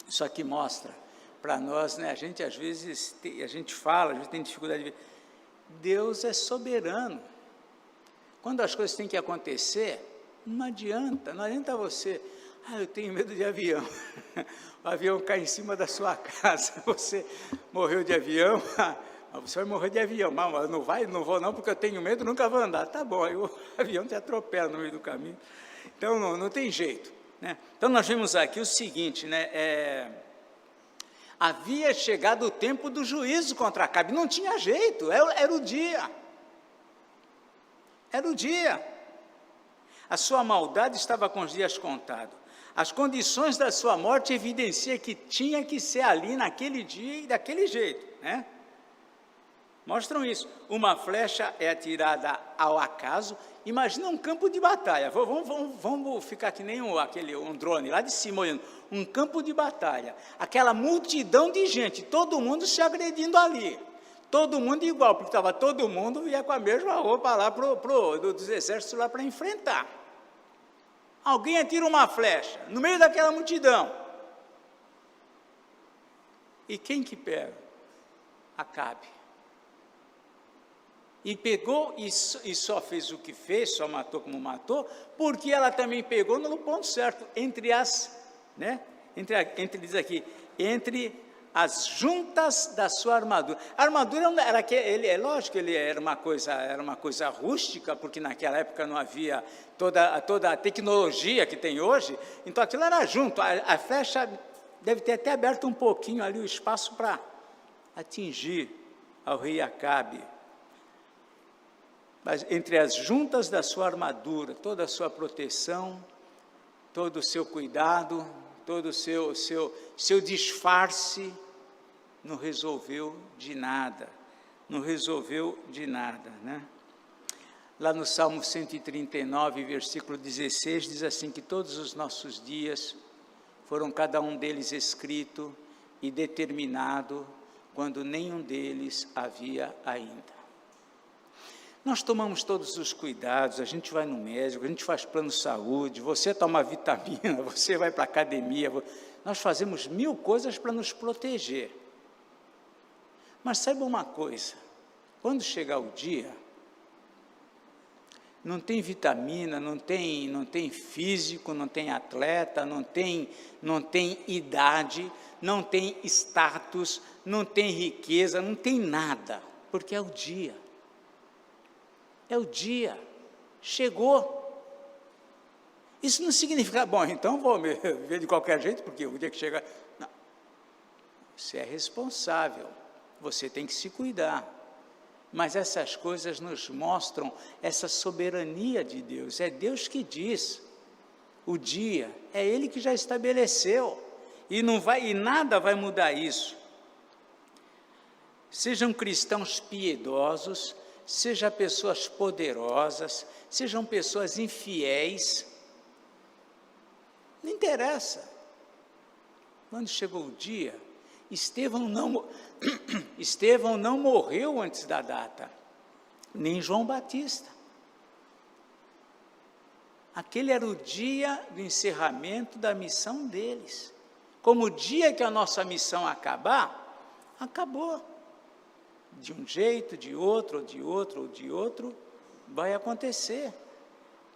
[SPEAKER 1] isso aqui mostra para nós, né, a gente às vezes, a gente fala, a gente tem dificuldade de ver, Deus é soberano. Quando as coisas têm que acontecer, não adianta você, eu tenho medo de avião, o avião cai em cima da sua casa, você morreu de avião, você vai morrer de avião, mas não vou não, porque eu tenho medo, nunca vou andar. Tá bom, aí o avião te atropela no meio do caminho. Então não tem jeito, né? Então nós vemos aqui o seguinte, né, havia chegado o tempo do juízo contra Acabe, não tinha jeito, era o dia. Era o dia. A sua maldade estava com os dias contados. As condições da sua morte evidenciam que tinha que ser ali, naquele dia e daquele jeito, né? Mostram isso. Uma flecha é atirada ao acaso. Imagina um campo de batalha. Vamos ficar que nem um drone lá de cima olhando. Um campo de batalha. Aquela multidão de gente, todo mundo se agredindo ali. Todo mundo igual, porque estava todo mundo ia com a mesma roupa lá dos exércitos lá para enfrentar. Alguém atira uma flecha no meio daquela multidão. E quem que pega? Acabe. E pegou e só fez o que fez, só matou como matou, porque ela também pegou no ponto certo, entre as juntas da sua armadura. A armadura lógico, ele era uma coisa rústica, porque naquela época não havia toda a tecnologia que tem hoje, então aquilo era junto, a flecha deve ter até aberto um pouquinho ali o espaço para atingir ao rei Acabe. Mas entre as juntas da sua armadura, toda a sua proteção, todo o seu cuidado, todo o seu disfarce, não resolveu de nada, né? Lá no Salmo 139, versículo 16, diz assim, que todos os nossos dias foram cada um deles escrito e determinado, quando nenhum deles havia ainda. Nós tomamos todos os cuidados, a gente vai no médico, a gente faz plano de saúde, você toma vitamina, você vai para a academia, nós fazemos 1000 coisas para nos proteger. Mas saiba uma coisa, quando chegar o dia, não tem vitamina, não tem físico, não tem atleta, não tem idade, não tem status, não tem riqueza, não tem nada, porque é o dia. É o dia, chegou. Isso não significa, bom, então vou viver de qualquer jeito, porque o dia que chegar... Não, você é responsável, você tem que se cuidar. Mas essas coisas nos mostram essa soberania de Deus, é Deus que diz o dia, é Ele que já estabeleceu, e nada vai mudar isso. Sejam cristãos piedosos, sejam pessoas poderosas, sejam pessoas infiéis, não interessa. Quando chegou o dia, Estevão não morreu antes da data, nem João Batista. Aquele era o dia do encerramento da missão deles. Como o dia que a nossa missão acabar, acabou. de um jeito, de outro, vai acontecer.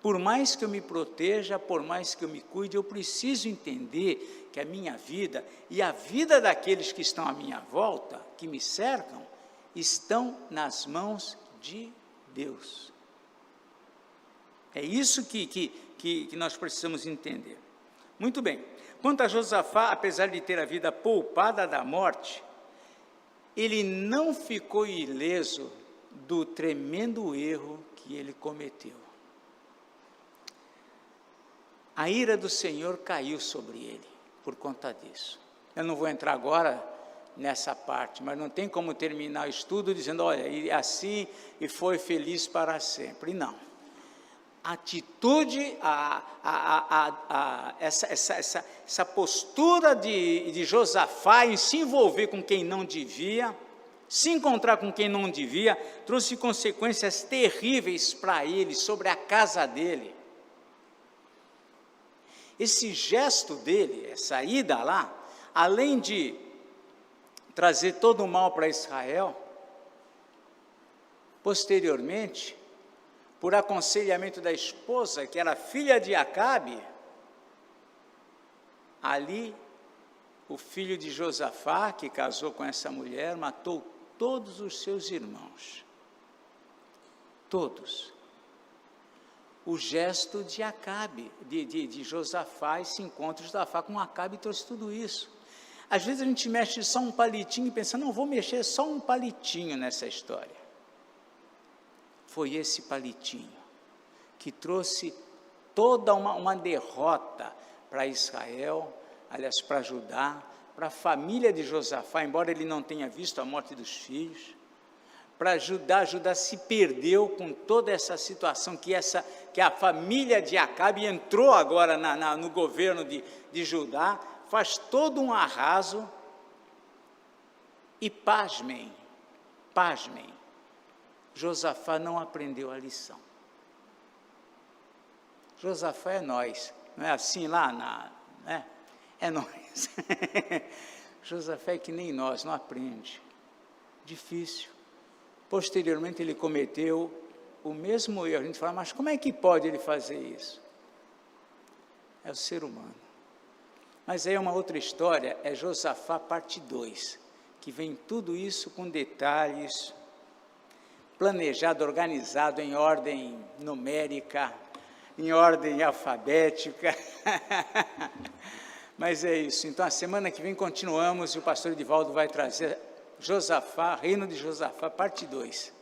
[SPEAKER 1] Por mais que eu me proteja, por mais que eu me cuide, eu preciso entender que a minha vida e a vida daqueles que estão à minha volta, que me cercam, estão nas mãos de Deus. É isso que nós precisamos entender. Muito bem. Quanto a Josafá, apesar de ter a vida poupada da morte, ele não ficou ileso do tremendo erro que ele cometeu. A ira do Senhor caiu sobre ele por conta disso. Eu não vou entrar agora nessa parte, mas não tem como terminar o estudo dizendo, olha, e assim e foi feliz para sempre. Não. A atitude, essa postura de Josafá em se envolver com quem não devia, se encontrar com quem não devia, trouxe consequências terríveis para ele, sobre a casa dele. Esse gesto dele, essa ida lá, além de trazer todo o mal para Israel, posteriormente, por aconselhamento da esposa, que era filha de Acabe, ali o filho de Josafá, que casou com essa mulher, matou todos os seus irmãos. Todos. O gesto de Acabe, de Josafá, esse encontro de Josafá com Acabe trouxe tudo isso. Às vezes a gente mexe só um palitinho e pensa, não, vou mexer só um palitinho nessa história. Foi esse palitinho que trouxe toda uma derrota para Israel, aliás, para Judá, para a família de Josafá, embora ele não tenha visto a morte dos filhos. Para Judá se perdeu com toda essa situação, que a família de Acabe entrou agora no governo de Judá, faz todo um arraso, e pasmem, Josafá não aprendeu a lição. Josafá é nós, não é assim lá, né? É nós. Josafá é que nem nós, não aprende. Difícil. Posteriormente ele cometeu o mesmo erro. A gente fala, mas como é que pode ele fazer isso? É o ser humano. Mas aí é uma outra história, é Josafá parte 2, que vem tudo isso com detalhes, planejado, organizado em ordem numérica, em ordem alfabética. Mas é isso. Então, a semana que vem continuamos e o pastor Edivaldo vai trazer Josafá, Reino de Josafá, parte 2.